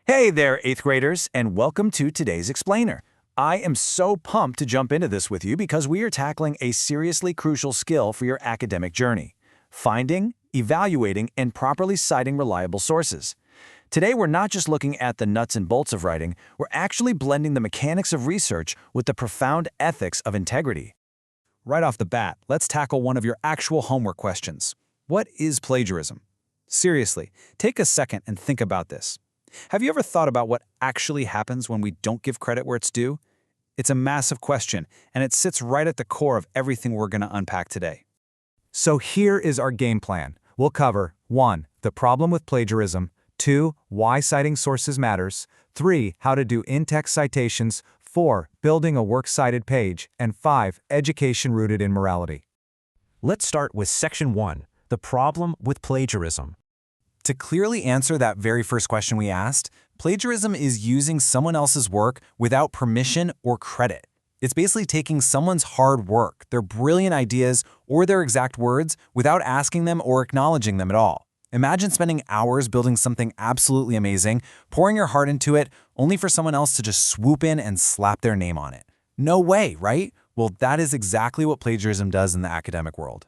Hey there, 8th graders, and welcome to today's Explainer. I am so pumped to jump into this with you because we are tackling a seriously crucial skill for your academic journey: finding, evaluating, and properly citing reliable sources. Today, we're not just looking at the nuts and bolts of writing, we're actually blending the mechanics of research with the profound ethics of integrity. Right off the bat, let's tackle one of your actual homework questions. What is plagiarism? Seriously, take a second and think about this. Have you ever thought about what actually happens when we don't give credit where it's due? It's a massive question, and it sits right at the core of everything we're going to unpack today. So here is our game plan. We'll cover 1. The problem with plagiarism, 2. Why citing sources matters, 3. How to do in-text citations, 4. Building a works cited page, and 5. Education rooted in morality. Let's start with Section 1, the problem with plagiarism. To clearly answer that very first question we asked, plagiarism is using someone else's work without permission or credit. It's basically taking someone's hard work, their brilliant ideas, or their exact words without asking them or acknowledging them at all. Imagine spending hours building something absolutely amazing, pouring your heart into it, only for someone else to just swoop in and slap their name on it. No way, right? Well, that is exactly what plagiarism does in the academic world.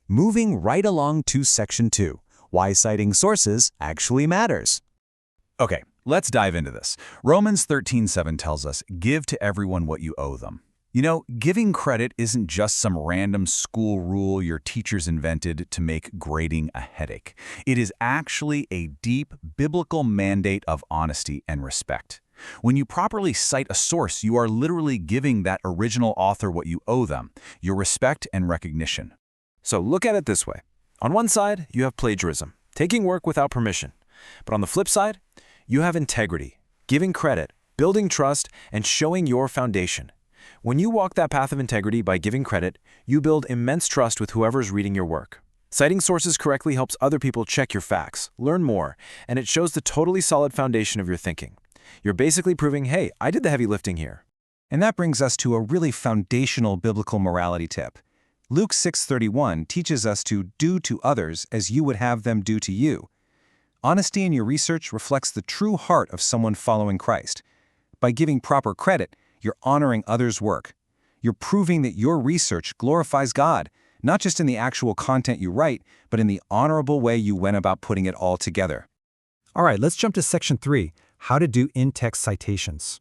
Moving right along to Section 2, why citing sources actually matters. Okay, let's dive into this. Romans 13:7 tells us, "Give to everyone what you owe them." You know, giving credit isn't just some random school rule your teachers invented to make grading a headache. It is actually a deep biblical mandate of honesty and respect. When you properly cite a source, you are literally giving that original author what you owe them, your respect and recognition. So look at it this way. On one side, you have plagiarism, taking work without permission. But on the flip side, you have integrity, giving credit, building trust, and showing your foundation. When you walk that path of integrity by giving credit, you build immense trust with whoever's reading your work. Citing sources correctly helps other people check your facts, learn more, and it shows the totally solid foundation of your thinking. You're basically proving, hey, I did the heavy lifting here. And that brings us to a really foundational biblical morality tip. Luke 6:31 teaches us to do to others as you would have them do to you. Honesty in your research reflects the true heart of someone following Christ. By giving proper credit, you're honoring others' work. You're proving that your research glorifies God, not just in the actual content you write, but in the honorable way you went about putting it all together. All right, let's jump to Section 3, how to do in-text citations.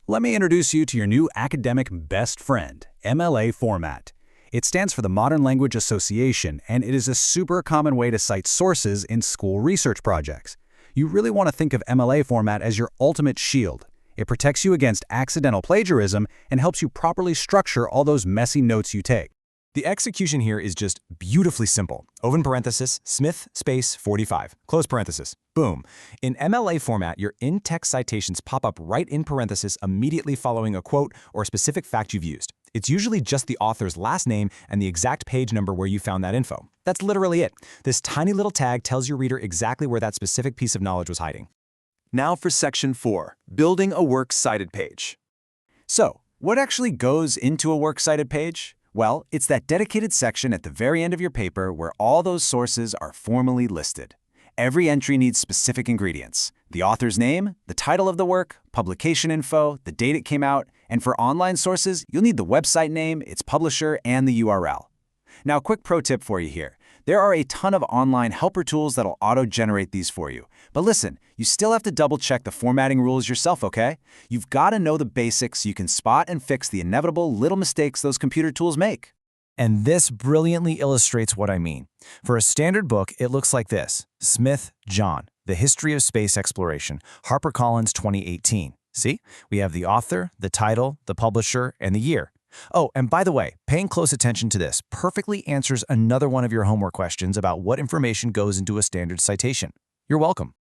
Let me introduce you to your new academic best friend, MLA format. It stands for the Modern Language Association, and it is a super common way to cite sources in school research projects. You really want to think of MLA format as your ultimate shield. It protects you against accidental plagiarism and helps you properly structure all those messy notes you take. The execution here is just beautifully simple. Open parenthesis, Smith space 45, close parenthesis, boom. In MLA format, your in-text citations pop up right in parenthesis immediately following a quote or specific fact you've used. It's usually just the author's last name and the exact page number where you found that info. That's literally it. This tiny little tag tells your reader exactly where that specific piece of knowledge was hiding. Now for Section 4, building a works cited page. So, what actually goes into a works cited page? Well, it's that dedicated section at the very end of your paper where all those sources are formally listed. Every entry needs specific ingredients: the author's name, the title of the work, publication info, the date it came out, and for online sources, you'll need the website name, its publisher, and the URL. Now, a quick pro tip for you here. There are a ton of online helper tools that'll auto-generate these for you. But listen, you still have to double-check the formatting rules yourself, okay? You've got to know the basics so you can spot and fix the inevitable little mistakes those computer tools make. And this brilliantly illustrates what I mean. For a standard book, it looks like this: Smith, John, The History of Space Exploration, HarperCollins 2018. See? We have the author, the title, the publisher, and the year. Oh, and by the way, paying close attention to this perfectly answers another one of your homework questions about what information goes into a standard citation. You're welcome.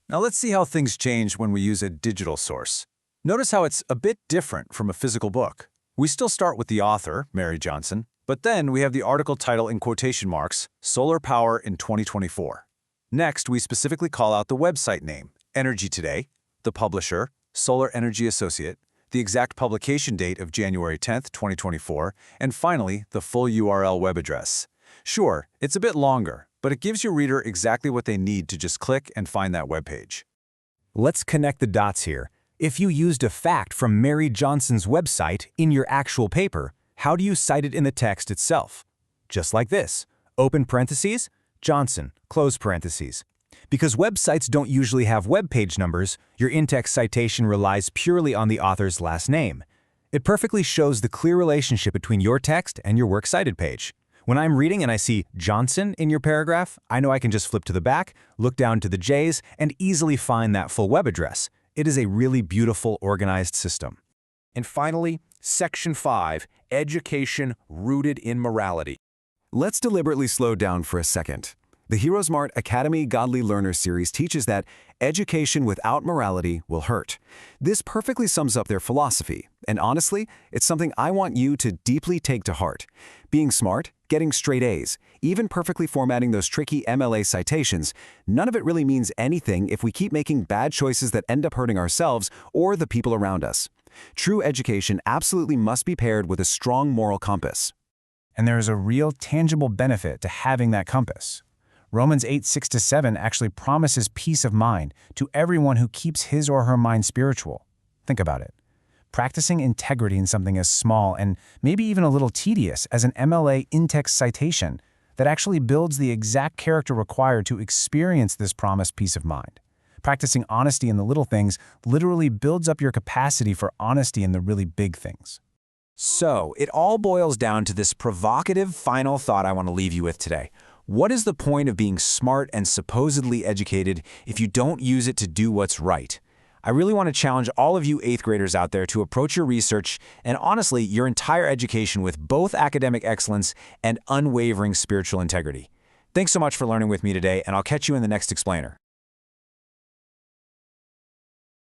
Now let's see how things change when we use a digital source. Notice how it's a bit different from a physical book. We still start with the author, Mary Johnson, but then we have the article title in quotation marks, Solar Power in 2024. Next, we specifically call out the website name, Energy Today, the publisher, Solar Energy Associate, the exact publication date of January 10th, 2024, and finally, the full URL web address. Sure, it's a bit longer, but it gives your reader exactly what they need to just click and find that web page. Let's connect the dots here. If you used a fact from Mary Johnson's website in your actual paper, how do you cite it in the text itself? Just like this. Open parentheses, Johnson, close parentheses. Because websites don't usually have web page numbers, your in-text citation relies purely on the author's last name. It perfectly shows the clear relationship between your text and your works cited page. When I'm reading and I see Johnson in your paragraph, I know I can just flip to the back, look down to the J's, and easily find that full web address. It is a really beautiful, organized system. And finally, Section 5, Education Rooted in Morality. Let's deliberately slow down for a second. The HeroesmartAcademy Godly Learner series teaches that education without morality will hurt. This perfectly sums up their philosophy, and honestly, it's something I want you to deeply take to heart. Being smart, getting straight A's, even perfectly formatting those tricky MLA citations, none of it really means anything if we keep making bad choices that end up hurting ourselves or the people around us. True education absolutely must be paired with a strong moral compass. And there is a real tangible benefit to having that compass. Romans 8:6-7 actually promises peace of mind to everyone who keeps his or her mind spiritual. Think about it. Practicing integrity in something as small and maybe even a little tedious as an MLA in-text citation that actually builds the exact character required to experience this promised peace of mind. Practicing honesty in the little things literally builds up your capacity for honesty in the really big things. So, it all boils down to this provocative final thought I want to leave you with today. What is the point of being smart and supposedly educated if you don't use it to do what's right? I really want to challenge all of you 8th graders out there to approach your research and honestly your entire education with both academic excellence and unwavering spiritual integrity. Thanks so much for learning with me today, and I'll catch you in the next explainer.